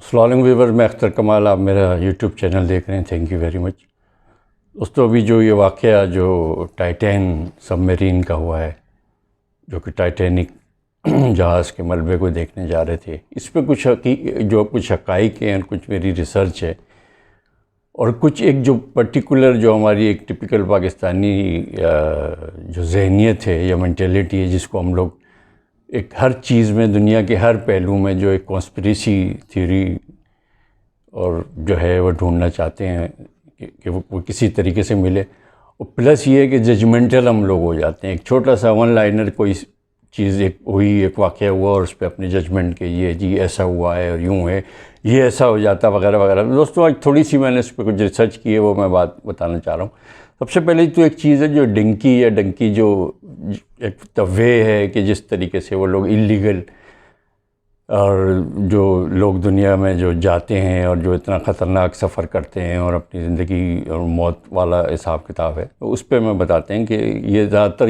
السلام علیکم ویور، میں اختر کمال، آپ میرا یوٹیوب چینل دیکھ رہے ہیں. تھینک یو ویری مچ. دوستو، ابھی جو یہ واقعہ جو ٹائٹین سب میرین کا ہوا ہے، جو کہ ٹائٹینک جہاز کے ملبے کو دیکھنے جا رہے تھے، اس پہ کچھ حقائق ہیں، کچھ میری ریسرچ ہے، اور کچھ ایک جو پرٹیکولر جو ہماری ایک ٹپیکل پاکستانی جو ذہنیت ہے یا مینٹیلٹی ہے، جس کو ہم لوگ ایک ہر چیز میں، دنیا کے ہر پہلو میں جو ایک کانسپریسی تھیوری اور جو ہے وہ ڈھونڈنا چاہتے ہیں کہ وہ کسی طریقے سے ملے. اور پلس یہ ہے کہ ججمنٹل ہم لوگ ہو جاتے ہیں. ایک چھوٹا سا ون لائنر کوئی چیز ایک واقعہ ہوا اور اس پہ اپنے ججمنٹ کے یہ جی ایسا ہوا ہے اور یوں ہے، یہ ایسا ہو جاتا وغیرہ وغیرہ. دوستوں، آج تھوڑی سی میں نے اس پہ کچھ ریسرچ کی ہے، وہ میں بات بتانا چاہ رہا ہوں. سب سے پہلے تو ایک چیز ہے جو ڈنکی جو ایک وے ہے کہ جس طریقے سے وہ لوگ اللیگل اور جو لوگ دنیا میں جو جاتے ہیں اور جو اتنا خطرناک سفر کرتے ہیں اور اپنی زندگی اور موت والا حساب کتاب ہے، تو اس پہ میں بتاتے ہیں کہ یہ زیادہ تر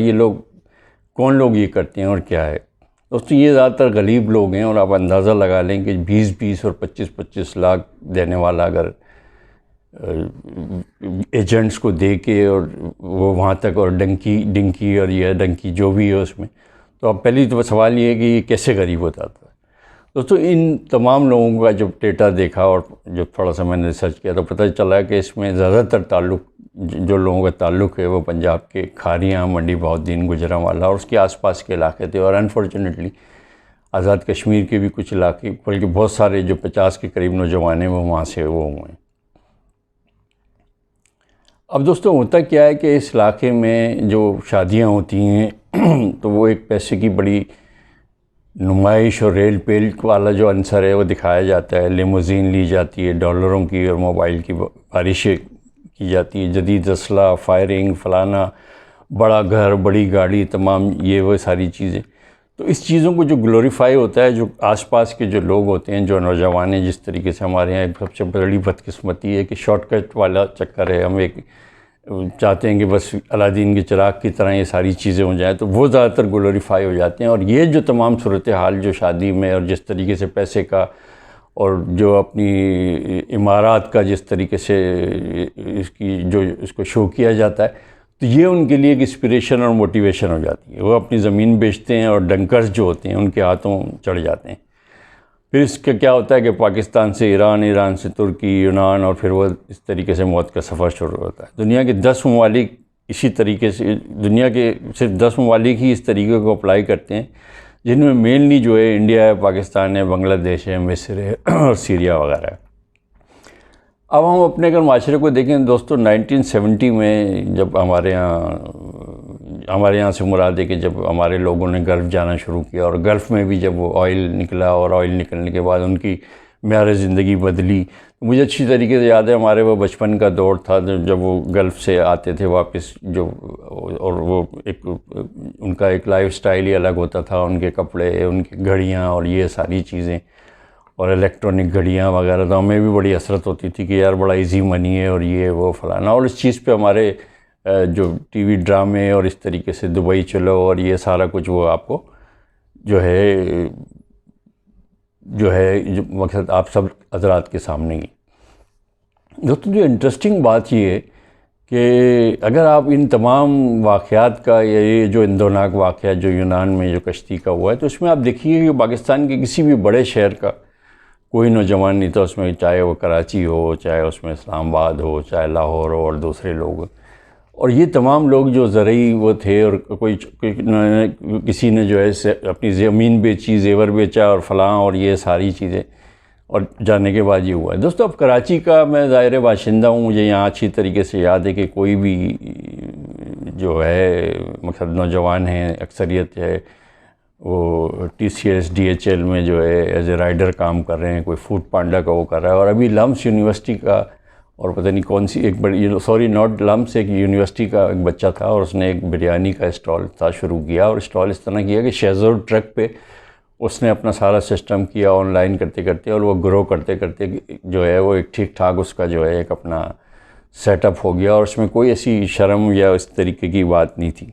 کون لوگ یہ کرتے ہیں اور کیا ہے. دوستو، یہ زیادہ تر غریب لوگ ہیں، اور آپ اندازہ لگا لیں کہ 20 اور 25 لاکھ دینے والا اگر ایجنٹس کو دے کے اور وہ وہاں تک، اور ڈنکی اور یہ ڈنکی جو بھی ہے اس میں، تو اب پہلی تو سوال یہ ہے کہ یہ کیسے غریب ہوتا تھا. دوستو، ان تمام لوگوں کا جب ڈیٹا دیکھا اور جب تھوڑا سا میں نے ریسرچ کیا تو پتہ چلا کہ اس میں زیادہ تر تعلق جو لوگوں کا تعلق ہے وہ پنجاب کے کھاریاں، منڈی بہاؤالدین، گوجرانوالہ اور اس کے آس پاس کے علاقے تھے. اور انفارچونیٹلی آزاد کشمیر کے بھی کچھ علاقے، بلکہ بہت سارے جو 50 کے قریب نوجوان ہیں وہ وہاں سے وہ ہوئے ہیں. اب دوستوں، ہوتا کیا ہے کہ اس علاقے میں جو شادیاں ہوتی ہیں تو وہ ایک پیسے کی بڑی نمائش اور ریل پیل والا جو عنصر ہے وہ دکھایا جاتا ہے. لیموزین لی جاتی ہے ڈالروں کی، اور موبائل کی بارشیں کی جاتی ہے، جدید اسلحہ، فائرنگ، فلانا، بڑا گھر، بڑی گاڑی، تمام یہ وہ ساری چیزیں. تو اس چیزوں کو جو گلوریفائی ہوتا ہے، جو آس پاس کے جو لوگ ہوتے ہیں، جو نوجوان ہیں، جس طریقے سے ہمارے یہاں ایک سب سے بڑی بدقسمتی ہے کہ شارٹ کٹ والا چکر ہے. ہم ایک چاہتے ہیں کہ بس الادین کے چراغ کی طرح یہ ساری چیزیں ہو جائیں، تو وہ زیادہ تر گلوریفائی ہو جاتے ہیں. اور یہ جو تمام صورتحال جو شادی میں اور جس طریقے سے پیسے کا اور جو اپنی عمارات کا جس طریقے سے اس کو شو کیا جاتا ہے، تو یہ ان کے لیے ایک انسپریشن اور موٹیویشن ہو جاتی ہے. وہ اپنی زمین بیچتے ہیں اور ڈنکرز جو ہوتے ہیں ان کے ہاتھوں چڑھ جاتے ہیں. پھر اس کا کیا ہوتا ہے کہ پاکستان سے ایران، ایران سے ترکی، یونان، اور پھر وہ اس طریقے سے موت کا سفر شروع ہوتا ہے. دنیا کے 10 ممالک اسی طریقے سے، دنیا کے صرف 10 ممالک ہی اس طریقے کو اپلائی کرتے ہیں، جن میں مینلی جو ہے انڈیا ہے، پاکستان ہے، بنگلہ دیش ہے، مصر ہے اور سیریا وغیرہ ہے. اب ہم اپنے اگر معاشرے کو دیکھیں دوستو، 1970 میں جب ہمارے یہاں سے مراد ہے کہ جب ہمارے لوگوں نے گلف جانا شروع کیا، اور گلف میں بھی جب وہ آئل نکلا، اور آئل نکلنے کے بعد ان کی معیار زندگی بدلی. مجھے اچھی طریقے سے یاد ہے، ہمارے وہ بچپن کا دور تھا جب وہ گلف سے آتے تھے واپس، اور وہ ان کا ایک لائف سٹائل ہی الگ ہوتا تھا، ان کے کپڑے، ان کی گھڑیاں اور یہ ساری چیزیں، اور الیکٹرانک گھڑیاں وغیرہ. تو ہمیں بھی بڑی حسرت ہوتی تھی کہ یار بڑا ایزی منی ہے اور یہ وہ فلانا. اور اس چیز پہ ہمارے جو ٹی وی ڈرامے اور اس طریقے سے دبئی چلو اور یہ سارا کچھ وہ آپ کو جو ہے مقصد آپ سب حضرات کے سامنے ہی. دوستوں، جو انٹرسٹنگ بات یہ ہے کہ اگر آپ ان تمام واقعات کا، یہ جو اندوناک واقعہ جو یونان میں جو کشتی کا ہوا ہے، تو اس میں آپ دیکھیے کہ پاکستان کے کسی بھی بڑے شہر کا کوئی نوجوان نہیں تھا اس میں، چاہے وہ کراچی ہو، چاہے اس میں اسلام آباد ہو، چاہے لاہور ہو، اور دوسرے لوگ. اور یہ تمام لوگ جو زرعی وہ تھے، اور کسی نے جو ہے اپنی زمین بیچی، زیور بیچا اور فلاں اور یہ ساری چیزیں، اور جانے کے بعد یہ ہوا ہے. دوستو، اب کراچی کا میں ظاہر باشندہ ہوں، مجھے یہاں اچھی طریقے سے یاد ہے کہ کوئی بھی جو ہے مقصد نوجوان ہیں، اکثریت ہے وہ TCS DHL میں جو ہے ایز اے رائڈر کام کر رہے ہیں، کوئی فوڈ پانڈا کا وہ کر رہا ہے. اور ابھی لمس یونیورسٹی کا، اور پتہ نہیں کون سی ایک بڑی، سوری ناٹ لمس، ایک یونیورسٹی کا ایک بچہ تھا، اور اس نے ایک بریانی کا اسٹال تھا شروع کیا. اور اسٹال اس طرح کیا کہ شہزور ٹرک پہ اس نے اپنا سارا سسٹم کیا آن لائن کرتے کرتے، اور وہ گرو کرتے کرتے جو ہے وہ ایک ٹھیک ٹھاک اس کا جو ہے ایک اپنا سیٹ اپ ہو گیا. اور اس میں کوئی ایسی شرم یا اس طریقے کی بات نہیں تھی.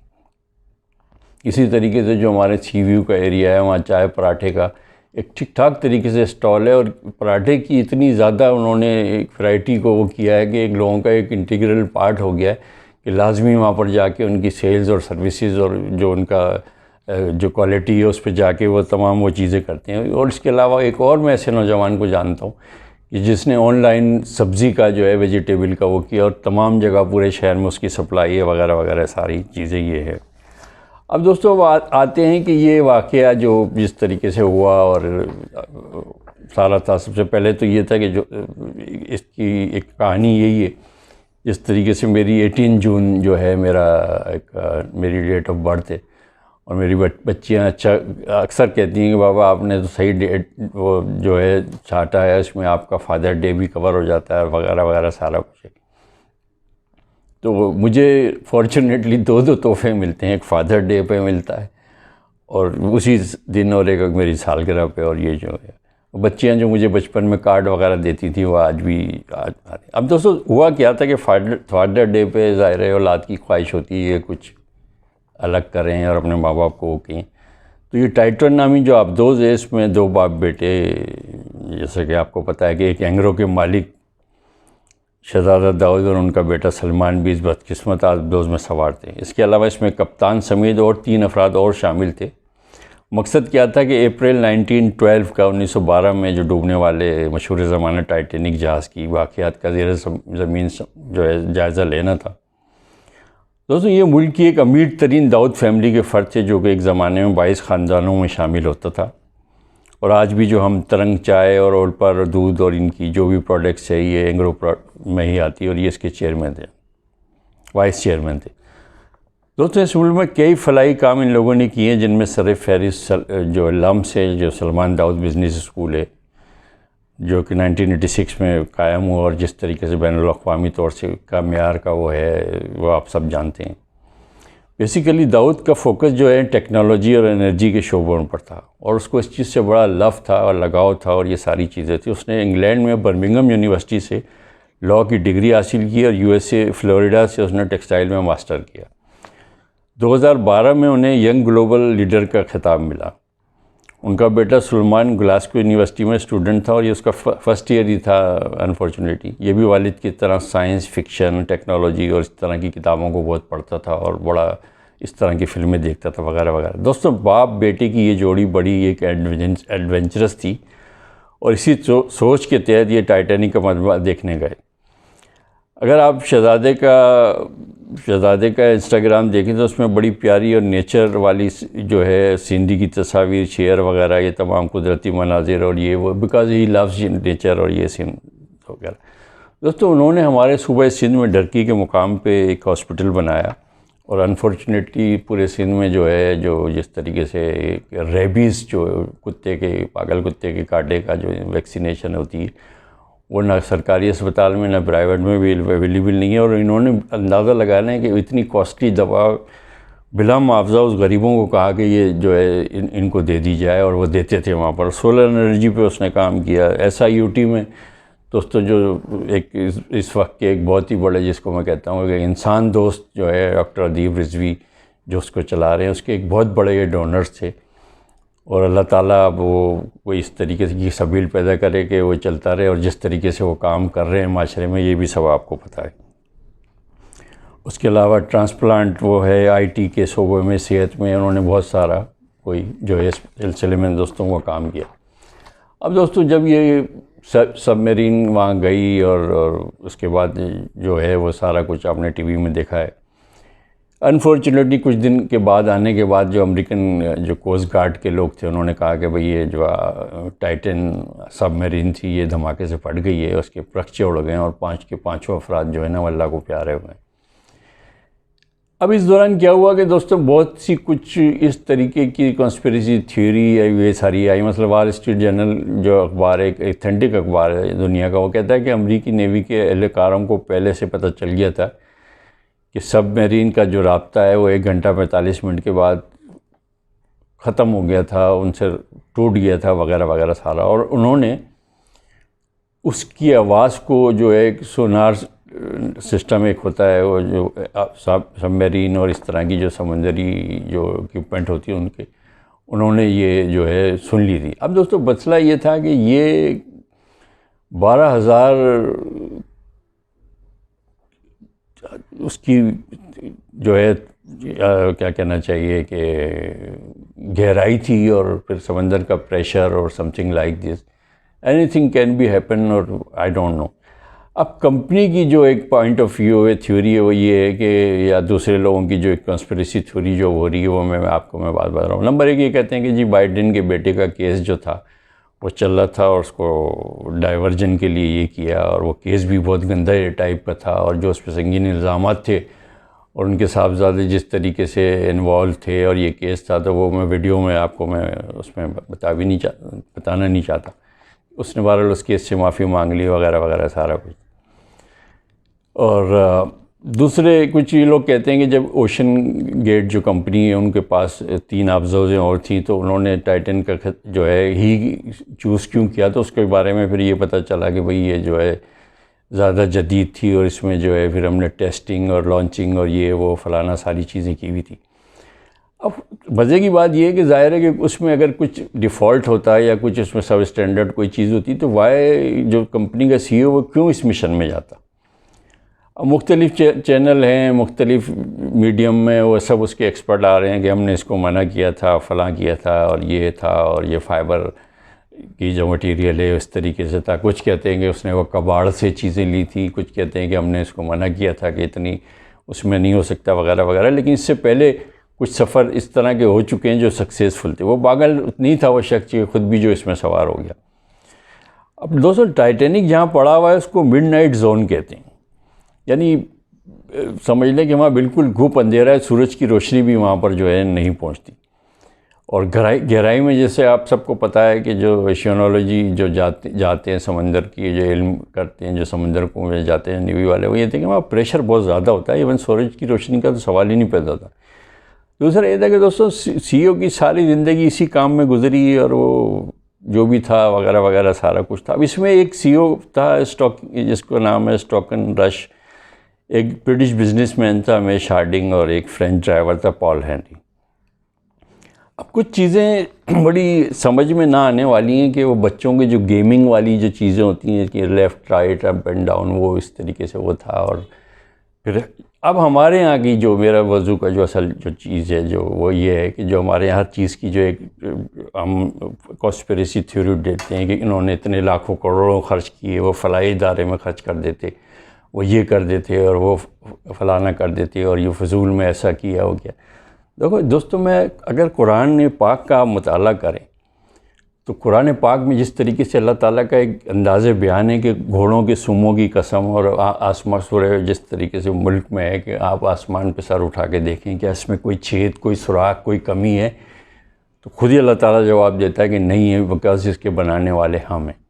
اسی طریقے سے جو ہمارے سی ویو کا ایریا ہے، وہاں چائے پراٹھے کا ایک ٹھیک ٹھاک طریقے سے اسٹال ہے، اور پراٹھے کی اتنی زیادہ انہوں نے ایک ورائٹی کو وہ کیا ہے کہ ایک لوگوں کا ایک انٹیگرل پارٹ ہو گیا ہے کہ لازمی وہاں پر جا کے ان کی سیلز اور سروسز اور جو ان کا جو کوالٹی ہے اس پہ جا کے وہ تمام وہ چیزیں کرتے ہیں۔ اور اس کے علاوہ ایک اور میں ایسے نوجوان کو جانتا ہوں کہ جس نے آن لائن سبزی کا جو ہے ویجیٹیبل کا وہ کیا، اور تمام جگہ پورے شہر میں اس کی سپلائی ہے وغیرہ وغیرہ ساری چیزیں یہ ہے۔ اب دوستو آتے ہیں کہ یہ واقعہ جو جس طریقے سے ہوا اور سارا تھا، سب سے پہلے تو یہ تھا کہ جو اس کی ایک کہانی یہی ہے، جس طریقے سے میری 18 جون جو ہے میری ڈیٹ آف برتھ ہے، اور میری بچیاں اکثر کہتی ہیں کہ بابا آپ نے تو صحیح ڈیٹ وہ جو ہے چھانٹا ہے، اس میں آپ کا فادر ڈے بھی کور ہو جاتا ہے وغیرہ وغیرہ سارا کچھ ہے۔ تو مجھے فارچونیٹلی دو تحفے ملتے ہیں، ایک فادر ڈے پہ ملتا ہے اور اسی دن، اور ایک میری سالگرہ پہ، اور یہ جو ہے بچیاں جو مجھے بچپن میں کارڈ وغیرہ دیتی تھیں وہ آج بھی آتی۔ اب دوستو ہوا کیا تھا کہ فادر ڈے پہ ظاہر ہے اولاد کی خواہش ہوتی ہے کچھ الگ کریں اور اپنے ماں باپ کو وہ کہیں، تو یہ ٹائٹن نامی جو آبدوز ہے اس میں 2 باپ بیٹے، جیسا کہ آپ کو پتہ ہے کہ ایک اینگرو کے مالک شہزادہ داؤد اور ان کا بیٹا سلمان بھی اس بدقسمت آبدوز میں سوار تھے۔ اس کے علاوہ اس میں کپتان سمیت اور 3 افراد اور شامل تھے۔ مقصد کیا تھا کہ اپریل 1912 کا 1912 میں جو ڈوبنے والے مشہور زمانہ ٹائٹینک جہاز کی واقعات کا زیر زمین جو ہے جائزہ لینا تھا۔ دوستو یہ ملک کی ایک امیر ترین داؤد فیملی کے فرد تھے، جو کہ ایک زمانے میں 22 خاندانوں میں شامل ہوتا تھا، اور آج بھی جو ہم ترنگ چائے اور اولپر دودھ اور ان کی جو بھی پروڈکٹس ہے یہ اینگرو میں ہی آتی ہے، اور یہ اس کے چیئرمین تھے، وائس چیئرمین تھے۔ دوستو اس ملک میں کئی فلاحی کام ان لوگوں نے کیے ہیں، جن میں سر فہرست جو لمس ہے، جو سلمان داؤد بزنس اسکول ہے، جو کہ 1986 میں قائم ہوا، اور جس طریقے سے بین الاقوامی طور سے کا معیار کا وہ ہے وہ آپ سب جانتے ہیں۔ بیسیکلی داؤد کا فوکس جو ہے ٹیکنالوجی اور انرجی کے شعبوں پر تھا، اور اس کو اس چیز سے بڑا لو تھا اور لگاؤ تھا، اور یہ ساری چیزیں تھیں۔ اس نے انگلینڈ میں برمنگھم یونیورسٹی سے لاء کی ڈگری حاصل کی، اور USA فلوریڈا سے اس نے ٹیکسٹائل میں ماسٹر کیا۔ 2012 میں انہیں ینگ گلوبل لیڈر کا خطاب ملا۔ ان کا بیٹا سلمان گلاسکو یونیورسٹی میں اسٹوڈنٹ تھا، اور یہ اس کا فرسٹ ایئر ہی تھا انفارچونیٹلی۔ یہ بھی والد کی طرح سائنس فکشن، ٹیکنالوجی اور اس طرح کی کتابوں کو بہت پڑھتا تھا، اور بڑا اس طرح کی فلمیں دیکھتا تھا وغیرہ وغیرہ۔ دوستوں باپ بیٹے کی یہ جوڑی بڑی ایک ایڈونچرس تھی، اور اسی سوچ کے تحت یہ ٹائٹینک کا مجموعہ دیکھنے گئے۔ اگر آپ شہزادے کا انسٹاگرام دیکھیں تو اس میں بڑی پیاری اور نیچر والی جو ہے سینری کی تصاویر، شیئر وغیرہ، یہ تمام قدرتی مناظر، اور یہ وہ بیکاز ہی لوز نیچر اور یہ سین وغیرہ۔ دوستو انہوں نے ہمارے صوبہ سندھ میں ڈرکی کے مقام پہ ایک ہاسپٹل بنایا، اور انفارچونیٹلی پورے سندھ میں جو ہے جو جس طریقے سے ریبیز جو کتے کے پاگل کتے کے کاٹے کا جو ویکسینیشن ہوتی ہے وہ نہ سرکاری اسپتال میں نہ پرائیویٹ میں بھی اویلیبل نہیں ہے، اور انہوں نے اندازہ لگانا ہے کہ اتنی کاسٹلی دوا بلا معاوضہ اس غریبوں کو کہا کہ یہ جو ہے ان کو دے دی جائے، اور وہ دیتے تھے وہاں پر۔ سولر انرجی پہ اس نے کام کیا۔ SIUT میں دوستو جو ایک اس وقت کے ایک بہت ہی بڑے، جس کو میں کہتا ہوں کہ انسان دوست جو ہے ڈاکٹر ادیب رضوی جو اس کو چلا رہے ہیں، اس کے ایک بہت بڑے یہ ڈونرز تھے، اور اللہ تعالیٰ اب وہ اس طریقے سے کی سبیل پیدا کرے کہ وہ چلتا رہے، اور جس طریقے سے وہ کام کر رہے ہیں معاشرے میں یہ بھی سب آپ کو پتہ ہے۔ اس کے علاوہ ٹرانسپلانٹ وہ ہے IT کے شعبے میں، صحت میں انہوں نے بہت سارا کوئی جو ہے اس سلسلے میں دوستوں کو کام کیا۔ اب دوستوں جب یہ سب میرین وہاں گئی، اور اس کے بعد جو ہے وہ سارا کچھ آپ نے TV میں دیکھا ہے۔ انفارچونیٹلی کچھ دن کے بعد آنے کے بعد جو امریکن جو کوسٹ گارڈ کے لوگ تھے انہوں نے کہا کہ بھئی یہ جو ٹائٹن سب میرین تھی یہ دھماکے سے پھٹ گئی ہے، اس کے پرکچے اڑ گئے ہیں، اور 5 کے 5 افراد جو ہے نا وہ اللہ کو پیارے ہوئے ہیں۔ اب اس دوران کیا ہوا کہ دوستوں بہت سی کچھ اس طریقے کی کنسپریسی تھیوری یہ ساری آئی۔ مثلا وال اسٹریٹ جرنل جو اخبار ہے، ایک ایتھنٹک اخبار ہے دنیا کا، وہ کہتا ہے کہ امریکی نیوی کے اہلکاروں کو پہلے سے پتہ چل گیا تھا کہ سب میرین کا جو رابطہ ہے وہ 1 گھنٹہ 45 منٹ کے بعد ختم ہو گیا تھا، ان سے ٹوٹ گیا تھا وغیرہ وغیرہ سارا، اور انہوں نے اس کی آواز کو جو ایک سونار سسٹم ایک ہوتا ہے وہ جو سب میرین اور اس طرح کی جو سمندری جو اکوپمنٹ ہوتی ہے ان کے، انہوں نے یہ جو ہے سن لی تھی. اب دوستو مسئلہ یہ تھا کہ یہ 12,000 اس کی جو ہے کیا کہنا چاہیے کہ گہرائی تھی، اور پھر سمندر کا پریشر اور something like this, anything can be happen, اور آئی ڈونٹ نو. اب کمپنی کی جو ایک پوائنٹ آف ویو ہے، تھیوری ہے، وہ یہ ہے کہ یا دوسرے لوگوں کی جو ایک کنسپریسی تھیوری جو ہو رہی ہے وہ میں آپ کو بات بتا رہا ہوں. نمبر 1 یہ کہتے ہیں کہ جی بائیڈن کے بیٹے کا کیس جو تھا وہ چل رہا تھا، اور اس کو ڈائیورجن کے لیے یہ کیا، اور وہ کیس بھی بہت گندہ ٹائپ کا تھا، اور جو اس پہ سنگین الزامات تھے اور ان کے صاحبزادے جس طریقے سے انوالو تھے اور یہ کیس تھا، تو وہ میں ویڈیو میں آپ کو میں اس میں بتانا نہیں چاہتا. اس نے بہرحال اس کیس سے معافی مانگ لی وغیرہ وغیرہ سارا کچھ. اور دوسرے کچھ یہ لوگ کہتے ہیں کہ جب اوشن گیٹ جو کمپنی ہے ان کے پاس 3 آبزروزیں اور تھیں، تو انہوں نے ٹائٹن کا جو ہے ہی چوز کیوں کیا، تو اس کے بارے میں پھر یہ پتہ چلا کہ بھئی یہ جو ہے زیادہ جدید تھی، اور اس میں جو ہے پھر ہم نے ٹیسٹنگ اور لانچنگ اور یہ وہ فلانا ساری چیزیں کی ہوئی تھی. اب مزے کی بات یہ ہے کہ ظاہر ہے کہ اس میں اگر کچھ ڈیفالٹ ہوتا ہے یا کچھ اس میں سب اسٹینڈرڈ کوئی چیز ہوتی تو وائی جو کمپنی کا سی او وہ کیوں اس مشن میں جاتا. اب مختلف چینل ہیں، مختلف میڈیم میں وہ سب اس کے ایکسپرٹ آ رہے ہیں کہ ہم نے اس کو منع کیا تھا، فلاں کیا تھا، اور یہ تھا، اور یہ فائبر کی جو مٹیریل ہے اس طریقے سے تھا. کچھ کہتے ہیں کہ اس نے وہ کباڑ سے چیزیں لی تھی، کچھ کہتے ہیں کہ ہم نے اس کو منع کیا تھا کہ اتنی اس میں نہیں ہو سکتا وغیرہ وغیرہ. لیکن اس سے پہلے کچھ سفر اس طرح کے ہو چکے ہیں جو سکسیزفل تھے. وہ پاگل نہیں تھا وہ شخص، خود بھی جو اس میں سوار ہو گیا. اب دوستو ٹائٹینک جہاں پڑا ہوا ہے اس کو مڈ نائٹ زون کہتے ہیں، یعنی سمجھ لیں کہ وہاں بالکل گھوپ اندھیرا ہے، سورج کی روشنی بھی وہاں پر جو ہے نہیں پہنچتی. اور گہرائی میں جیسے آپ سب کو پتہ ہے کہ جو ایشینولوجی جو جاتے ہیں سمندر کی جو علم کرتے ہیں، جو سمندر کو جاتے ہیں نیوی والے، وہ یہ تھے کہ وہاں پریشر بہت زیادہ ہوتا ہے، ایون سورج کی روشنی کا تو سوال ہی نہیں پیدا ہوتا. دوسرا یہ تھا کہ دوستو سی او کی ساری زندگی اسی کام میں گزری، اور وہ جو بھی تھا وغیرہ وغیرہ سارا کچھ تھا. اب اس میں ایک سی او تھا جس کو نام ہے اسٹاکن رش، ایک برٹش بزنس مین تھا میش ہارڈنگ، اور ایک فرینچ ڈرائیور تھا پال ہینری. اب کچھ چیزیں بڑی سمجھ میں نہ آنے والی ہیں کہ وہ بچوں کے جو گیمنگ والی جو چیزیں ہوتی ہیں کہ left right up and down, وہ اس طریقے سے وہ تھا. اور پھر اب ہمارے یہاں کی جو میرا وضو کا جو اصل جو چیز ہے جو وہ یہ ہے کہ جو ہمارے یہاں ہر چیز کی جو ایک ہم کانسپریسی تھیوری دیتے ہیں کہ انہوں نے اتنے لاکھوں کروڑوں خرچ کیے، وہ فلاحی ادارے میں خرچ کر دیتے، وہ یہ کر دیتے اور وہ فلانا کر دیتے، اور یہ فضول میں ایسا کیا ہو گیا. دیکھو دوستو، میں اگر قرآن پاک کا مطالعہ کریں تو قرآن پاک میں جس طریقے سے اللہ تعالیٰ کا ایک انداز بیان ہے کہ گھوڑوں کے سوموں کی قسم، اور آسمان سورہ جس طریقے سے ملک میں ہے کہ آپ آسمان پہ سر اٹھا کے دیکھیں کہ اس میں کوئی چھید، کوئی سوراخ، کوئی کمی ہے، تو خود ہی اللہ تعالیٰ جواب دیتا ہے کہ نہیں ہے، بیکاز اس کے بنانے والے ہم ہیں.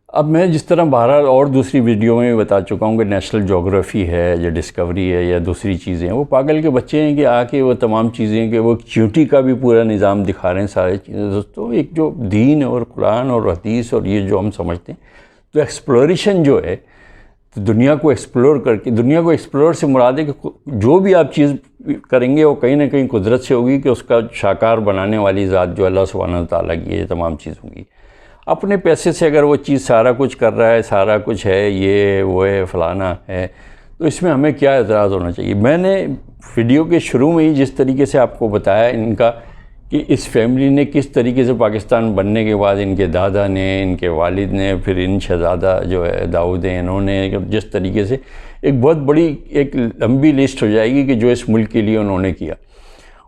اب میں جس طرح بہرحال اور دوسری ویڈیو میں بھی بتا چکا ہوں کہ نیشنل جغرافی ہے یا ڈسکوری ہے یا دوسری چیزیں ہیں، وہ پاگل کے بچے ہیں کہ آ کے وہ تمام چیزیں کہ وہ چیونٹی کا بھی پورا نظام دکھا رہے ہیں سارے چیزیں. دوستو ایک جو دین اور قرآن اور حدیث اور یہ جو ہم سمجھتے ہیں، تو ایکسپلوریشن جو ہے تو دنیا کو ایکسپلور کر کے، دنیا کو ایکسپلور سے مراد ہے کہ جو بھی آپ چیز کریں گے وہ کہیں نہ کہیں قدرت سے ہوگی کہ اس کا شاکار بنانے والی ذات جو اللہ سبحانہ وتعالیٰ کی ہے، یہ تمام چیز ہوگی. اپنے پیسے سے اگر وہ چیز سارا کچھ کر رہا ہے، سارا کچھ ہے، یہ وہ ہے فلانا ہے، تو اس میں ہمیں کیا اعتراض ہونا چاہیے. میں نے ویڈیو کے شروع میں ہی جس طریقے سے آپ کو بتایا ان کا کہ اس فیملی نے کس طریقے سے پاکستان بننے کے بعد ان کے دادا نے، ان کے والد نے، پھر ان شہزادہ جو ہے داؤد ہیں، انہوں نے جس طریقے سے ایک بہت بڑی ایک لمبی لسٹ ہو جائے گی کہ جو اس ملک کے لیے انہوں نے کیا.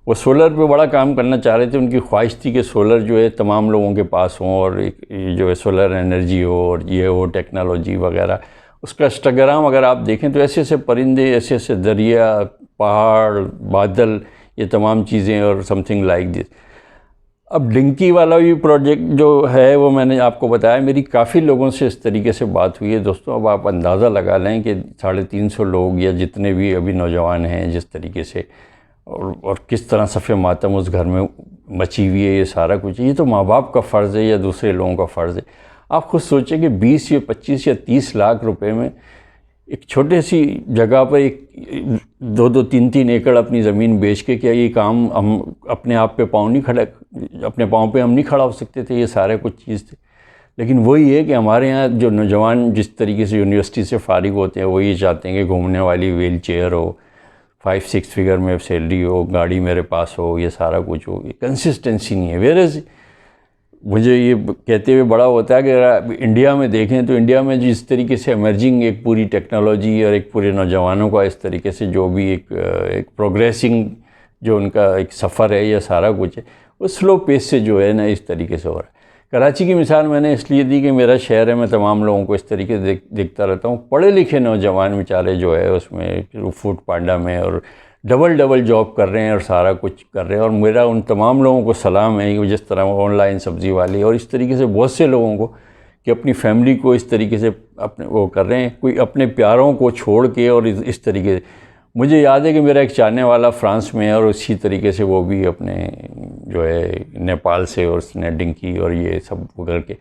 وہ سولر پہ بڑا کام کرنا چاہ رہے تھے، ان کی خواہش تھی کہ سولر جو ہے تمام لوگوں کے پاس ہوں، اور ایک جو ہے سولر انرجی ہو اور یہ ہو ٹیکنالوجی وغیرہ. اس کا انسٹاگرام اگر آپ دیکھیں تو ایسے ایسے پرندے، ایسے ایسے دریا، پہاڑ، بادل، یہ تمام چیزیں اور سم تھنگ لائک دس. اب ڈنکی والا بھی پروجیکٹ جو ہے وہ میں نے آپ کو بتایا، میری کافی لوگوں سے اس طریقے سے بات ہوئی ہے. دوستوں اب آپ اندازہ لگا لیں کہ 350 لوگ یا جتنے بھی ابھی نوجوان ہیں جس طریقے سے اور کس طرح صف ماتم اس گھر میں مچی ہوئی ہے، یہ سارا کچھ. یہ تو ماں باپ کا فرض ہے یا دوسرے لوگوں کا فرض ہے. آپ خود سوچیں کہ 20 یا 25 یا 30 لاکھ روپے میں ایک چھوٹے سی جگہ پر ایک 2-3 ایکڑ اپنی زمین بیچ کے کیا یہ کام ہم اپنے آپ پہ اپنے پاؤں پہ ہم نہیں کھڑا ہو سکتے تھے؟ یہ سارے کچھ چیز تھے. لیکن وہی ہے کہ ہمارے یہاں جو نوجوان جس طریقے سے یونیورسٹی سے فارغ ہوتے ہیں وہ یہ چاہتے ہیں کہ گھومنے والی ویل چیئر ہو, 5-6 فگر میں سیلری ہو, گاڑی میرے پاس ہو, یہ سارا کچھ ہو. یہ کنسسٹنسی نہیں ہے. ویئرز مجھے یہ کہتے ہوئے بڑا ہوتا ہے کہ اگر انڈیا میں دیکھیں تو انڈیا میں جس طریقے سے ایمرجنگ ایک پوری ٹیکنالوجی اور ایک پورے نوجوانوں کا اس طریقے سے جو بھی ایک پروگریسنگ جو ان کا ایک سفر ہے یہ سارا کچھ ہے, وہ سلو پیس سے جو ہے نا اس طریقے سے ہو رہا ہے. کراچی کی مثال میں نے اس لیے دی کہ میرا شہر ہے, میں تمام لوگوں کو اس طریقے سے دیکھتا رہتا ہوں. پڑھے لکھے نوجوان بیچارے جو ہے اس میں فوڈ پانڈا میں اور ڈبل جاب کر رہے ہیں اور سارا کچھ کر رہے ہیں. اور میرا ان تمام لوگوں کو سلام ہے کہ جس طرح وہ آن لائن سبزی والے اور اس طریقے سے بہت سے لوگوں کو کہ اپنی فیملی کو اس طریقے سے اپنے وہ کر رہے ہیں, کوئی اپنے پیاروں کو چھوڑ کے. اور اس طریقے سے مجھے یاد ہے کہ میرا ایک چاہنے والا فرانس میں ہے اور اسی طریقے سے وہ بھی اپنے جو ہے نیپال سے اور اس نے ڈنکی اور یہ سب کر کے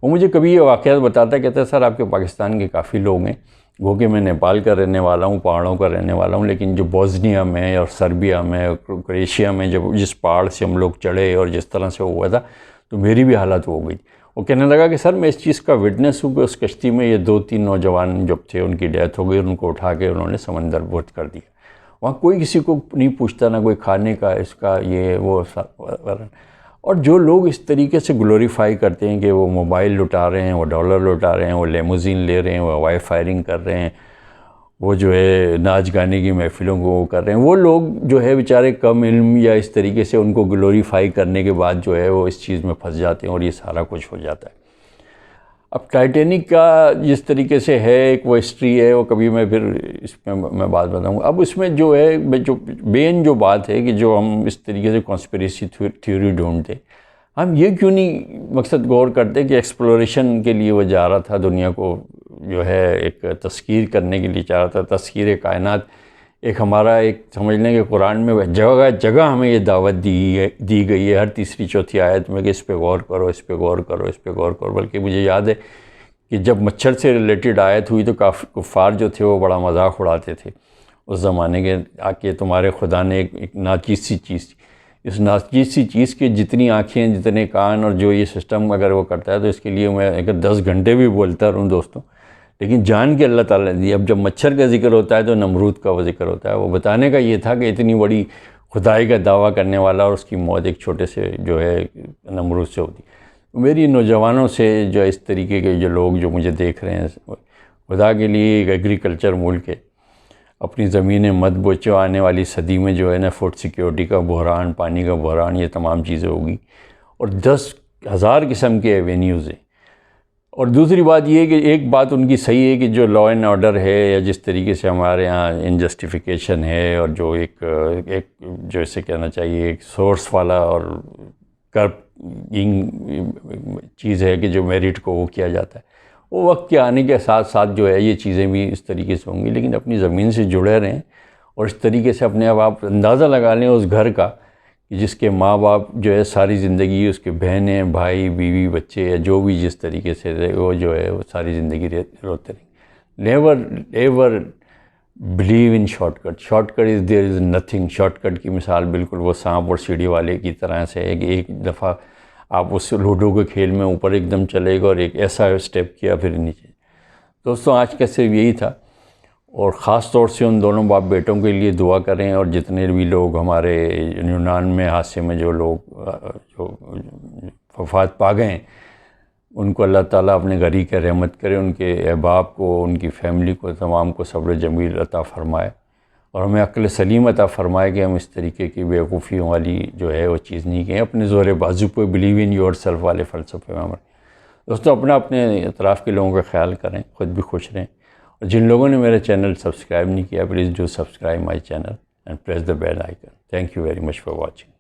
وہ مجھے کبھی یہ واقعات بتاتا, کہتا ہے سر آپ کے پاکستان کے کافی لوگ ہیں, وہ کہ میں نیپال کا رہنے والا ہوں, پہاڑوں کا رہنے والا ہوں, لیکن جو بوسنیا میں اور سربیا میں اور کروشیا میں جب جس پہاڑ سے ہم لوگ چڑھے اور جس طرح سے ہوا تھا تو میری بھی حالت ہو گئی. وہ کہنے لگا کہ سر میں اس چیز کا وٹنس ہوں کہ اس کشتی میں یہ 2-3 نوجوان جب تھے ان کی ڈیتھ ہو گئی, ان کو اٹھا کے انہوں نے سمندر برد کر دیا. وہاں کوئی کسی کو نہیں پوچھتا, نہ کوئی کھانے کا اس کا یہ وہ. اور جو لوگ اس طریقے سے گلوریفائی کرتے ہیں کہ وہ موبائل لٹا رہے ہیں, وہ ڈالر لٹا رہے ہیں, وہ لیموزین لے رہے ہیں, وہ ہوائی فائرنگ کر رہے ہیں, وہ جو ہے ناچ گانے کی محفلوں کو وہ کر رہے ہیں, وہ لوگ جو ہے بیچارے کم علم یا اس طریقے سے ان کو گلوریفائی کرنے کے بعد جو ہے وہ اس چیز میں پھنس جاتے ہیں اور یہ سارا کچھ ہو جاتا ہے. اب ٹائٹینک کا جس طریقے سے ہے ایک وہ ہسٹری ہے, وہ کبھی میں پھر اس میں میں بات بتاؤں گا. اب اس میں جو ہے جو مین جو بات ہے کہ جو ہم اس طریقے سے کانسپریسی تھیوری ڈھونڈتے, ہم یہ کیوں نہیں مقصد غور کرتے کہ ایکسپلوریشن کے لیے وہ جا رہا تھا, دنیا کو جو ہے ایک تذکیر کرنے کے لیے چاہ رہا تھا, تذکیر کائنات. ایک ہمارا ایک سمجھ لیں کہ قرآن میں جگہ جگہ ہمیں یہ دعوت دی گئی ہے, ہر 3-4 آیت میں کہ اس پہ غور کرو, اس پہ غور کرو, اس پہ غور کرو. بلکہ مجھے یاد ہے کہ جب مچھر سے ریلیٹڈ آیت ہوئی تو کافی کفار جو تھے وہ بڑا مذاق اڑاتے تھے اس زمانے کے, کہ تمہارے خدا نے ایک ناچیز سی چیز, اس ناچیز سی چیز کے جتنی آنکھیں جتنے کان اور جو یہ سسٹم اگر وہ کرتا ہے تو اس کے لیے میں اگر 10 گھنٹے بھی بولتا رہوں دوستوں, لیکن جان کے اللہ تعالیٰ نے دی. اب جب مچھر کا ذکر ہوتا ہے تو نمرود کا وہ ذکر ہوتا ہے. وہ بتانے کا یہ تھا کہ اتنی بڑی خدائی کا دعویٰ کرنے والا اور اس کی موت ایک چھوٹے سے جو ہے نمرود سے ہوتی. میری نوجوانوں سے جو اس طریقے کے جو لوگ جو مجھے دیکھ رہے ہیں, خدا کے لیے ایک ایگریکلچر ملک ہے, اپنی زمینیں مت بیچو, آنے والی صدی میں جو ہے نا فوڈ سیکیورٹی کا بحران, پانی کا بحران, یہ تمام چیزیں ہوگی اور 10,000 قسم کے ایوینیوز ہیں. اور دوسری بات یہ ہے کہ ایک بات ان کی صحیح ہے کہ جو لا اینڈ آرڈر ہے یا جس طریقے سے ہمارے ہاں انجسٹیفیکیشن ہے اور جو ایک جو اسے کہنا چاہیے ایک سورس والا اور کرپنگ چیز ہے کہ جو میرٹ کو وہ کیا جاتا ہے, وہ وقت کے آنے کے ساتھ ساتھ جو ہے یہ چیزیں بھی اس طریقے سے ہوں گی. لیکن اپنی زمین سے جڑے رہیں اور اس طریقے سے اپنے آپ اندازہ لگا لیں اس گھر کا جس کے ماں باپ جو ہے ساری زندگی, اس کے بہنیں, بھائی, بیوی, بچے یا جو بھی جس طریقے سے وہ جو ہے وہ ساری زندگی روتے رہیں. Never ever believe in shortcut. Shortcut is there is nothing. Shortcut کی مثال بالکل وہ سانپ اور سیڑھی والے کی طرح سے ہے کہ ایک دفعہ آپ اس لوڈو کے کھیل میں اوپر ایک دم چلے گا اور ایک ایسا اسٹیپ کیا پھر نیچے. دوستوں آج کا صرف یہی تھا, اور خاص طور سے ان دونوں باپ بیٹوں کے لیے دعا کریں, اور جتنے بھی لوگ ہمارے یونان میں حادثے میں جو لوگ جو وفات پا گئے ہیں ان کو اللہ تعالیٰ اپنے غری کے رحمت کرے, ان کے احباب کو, ان کی فیملی کو, تمام کو صبر جمیل عطا فرمائے, اور ہمیں عقل سلیم عطا فرمائے کہ ہم اس طریقے کی بیوقوفیوں والی جو ہے وہ چیز نہیں کہیں, اپنے زور بازو پہ بلیو ان یور سیلف والے فلسفے میں. دوستوں اپنے اطراف کے لوگوں کا خیال کریں, خود بھی خوش رہیں, اور جن لوگوں نے میرا چینل سبسکرائب نہیں کیا please do subscribe my channel and press the bell icon. Thank you very much for watching.